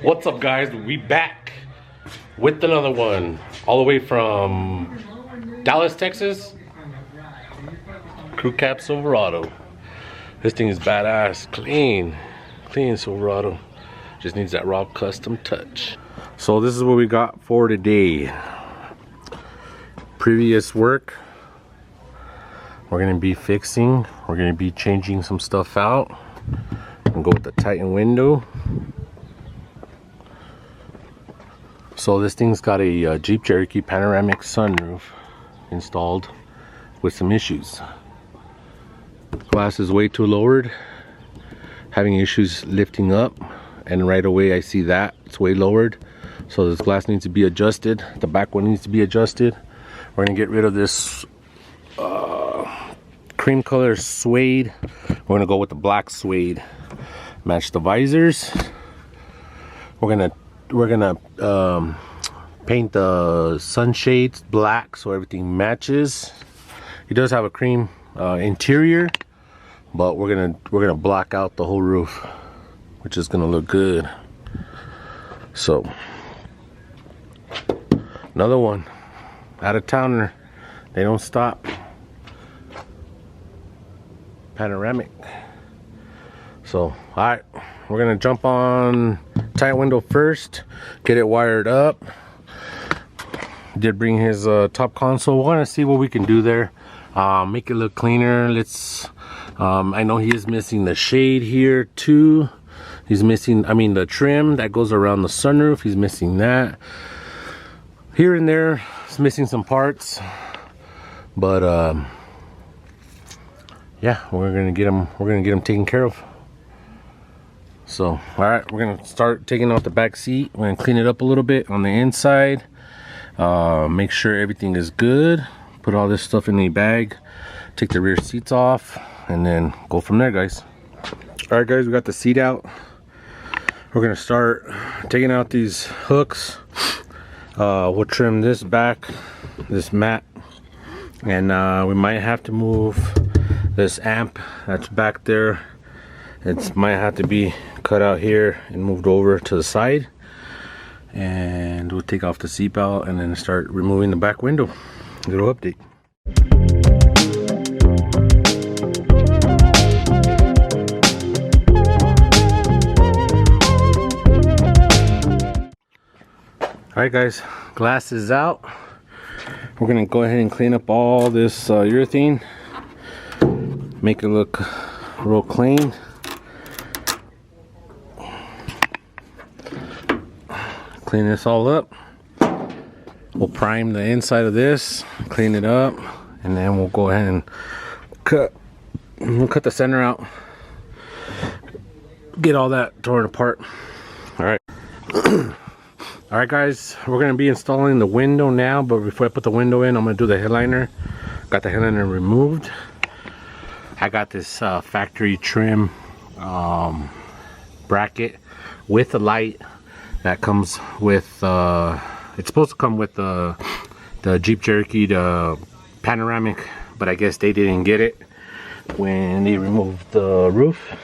What's up, guys? We back with another one, all the way from Dallas, Texas. Crew Cab Silverado. This thing is badass, clean Silverado. Just needs that raw custom touch. So this is what we got for today. Previous work, we're gonna be fixing. We're gonna be changing some stuff out and go with the Titan window. So this thing's got a Jeep Cherokee panoramic sunroof installed with some issues. Glass is way too lowered, having issues lifting up, and right away I see that it's way lowered. So this glass needs to be adjusted. The back one needs to be adjusted. We're gonna get rid of this cream color suede. We're gonna go with the black suede. Match the visors. We're gonna paint the sunshades black so everything matches. It does have a cream interior, but we're gonna black out the whole roof, which is gonna look good. So another one, out of towner, they don't stop. Panoramic. So all right, we're gonna jump on Titan window first, get it wired up. Did bring his top console. We're gonna see what we can do there, make it look cleaner. Let's I know he is missing the shade here too. He's missing, the trim that goes around the sunroof. He's missing that. Here and there, he's missing some parts, but yeah, we're gonna get him taken care of. So all right, we're gonna start taking out the back seat. We're gonna clean it up a little bit on the inside, make sure everything is good, put all this stuff in the bag, take the rear seats off, and then go from there, guys. All right, guys, we got the seat out. We're gonna start taking out these hooks. We'll trim this back, this mat, and we might have to move this amp that's back there. It might have to be cut out here and moved over to the side, and we'll take off the seatbelt and then start removing the back window. Little update. All right, guys, glass is out. We're gonna go ahead and clean up all this urethane, make it look real clean. Clean this all up. We'll prime the inside of this, clean it up, and then we'll go ahead and cut the center out, get all that torn apart. All right. All right, guys, we're gonna be installing the window now, but before I put the window in, I'm gonna do the headliner. Got the headliner removed. I got this factory trim bracket with the light that comes with it's supposed to come with the Jeep Cherokee, the panoramic, but I guess they didn't get it when they removed the roof.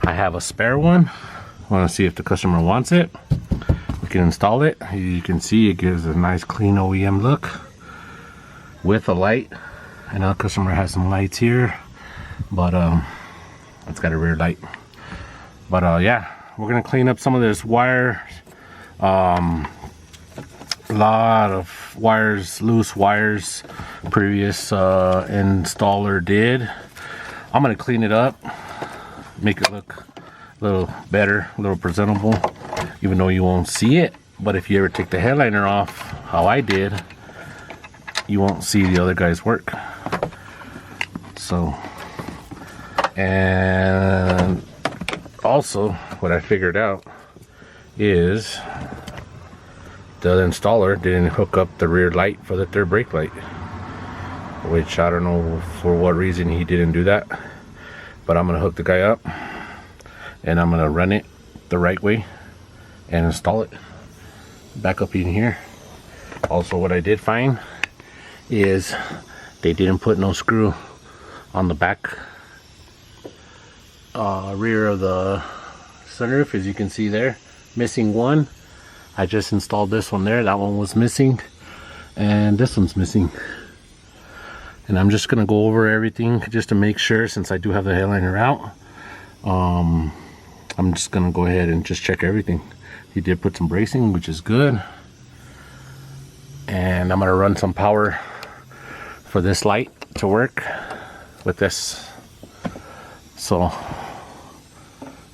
I have a spare one. I want to see if the customer wants it. We can install it. You can see it gives a nice clean OEM look with a light. I know the customer has some lights here, but it's got a rear light. But yeah, we're gonna clean up some of this wire. A lot of wires, loose wires, previous installer did. I'm gonna clean it up, make it look a little better, a little presentable, even though you won't see it. But if you ever take the headliner off, how I did, you won't see the other guy's work. So, and also what I figured out is the installer didn't hook up the rear light for the third brake light, which I don't know for what reason he didn't do that, but I'm gonna hook the guy up and I'm gonna run it the right way and install it back up in here. Also, what I did find is They didn't put no screw on the back rear of the sunroof, as you can see there. Missing one. I just installed this one there. That one was missing, and this one's missing. And I'm just gonna go over everything just to make sure, since I do have the headliner out. I'm just gonna go ahead and just check everything. He did put some bracing, which is good. And I'm gonna run some power for this light to work with this. So,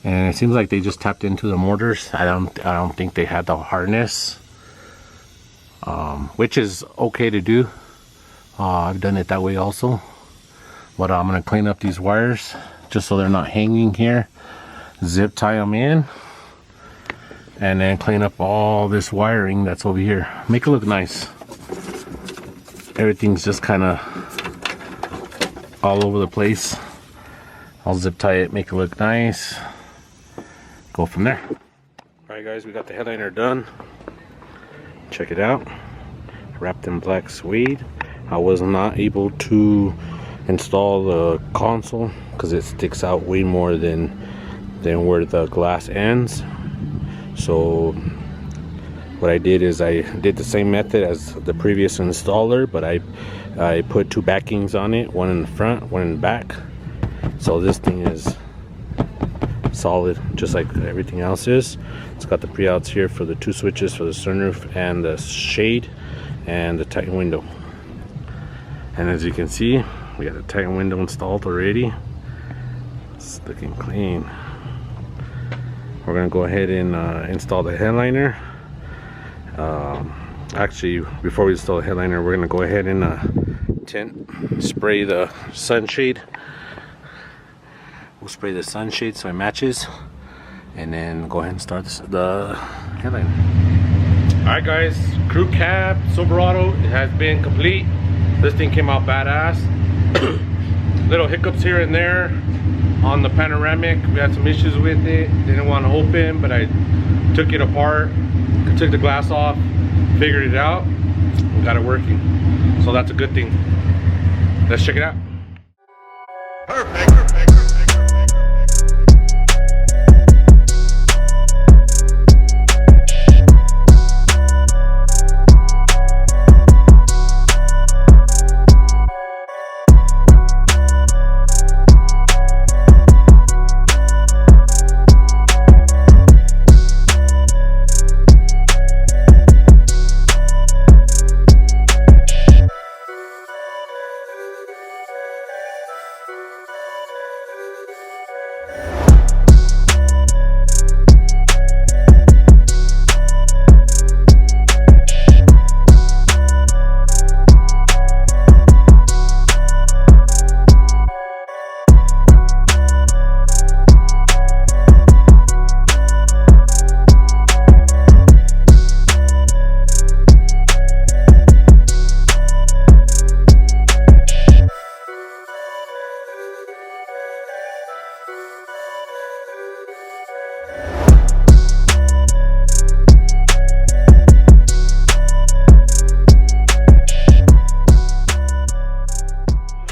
and it seems like they just tapped into the motors. I don't think they had the harness, which is okay to do. I've done it that way also. But I'm gonna clean up these wires just so they're not hanging here. Zip tie them in, and then clean up all this wiring that's over here. Make it look nice. Everything's just kind of all over the place. I'll zip tie it, make it look nice. Go from there. Alright guys, we got the headliner done. Check it out. Wrapped in black suede. I was not able to install the console because it sticks out way more than where the glass ends. So what I did is I did the same method as the previous installer, but I put two backings on it, one in the front, one in the back. So this thing is solid, just like everything else is. It's got the pre-outs here for the two switches for the sunroof and the shade and the Titan window. And as you can see, we got the Titan window installed already. It's looking clean. We're gonna go ahead and install the headliner. Actually, before we install the headliner, we're gonna go ahead and spray the sunshade. We'll spray the sunshade so it matches, and then go ahead and start the headliner. All right, guys, crew cab Silverado, it has been complete. This thing came out badass. Little hiccups here and there on the panoramic. We had some issues with it. Didn't want to open, but I took it apart, took the glass off, figured it out, and got it working. So that's a good thing. Let's check it out. Perfect.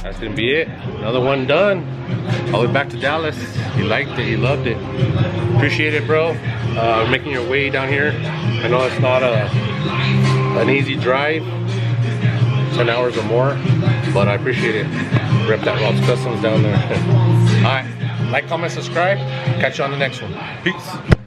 That's gonna be it. Another one done. All the way back to Dallas. He liked it, he loved it. Appreciate it, bro. Making your way down here. I know it's not an easy drive, 10 hours or more, but I appreciate it. Rep that Rob's Customs down there. Alright, like, comment, subscribe. Catch you on the next one. Peace.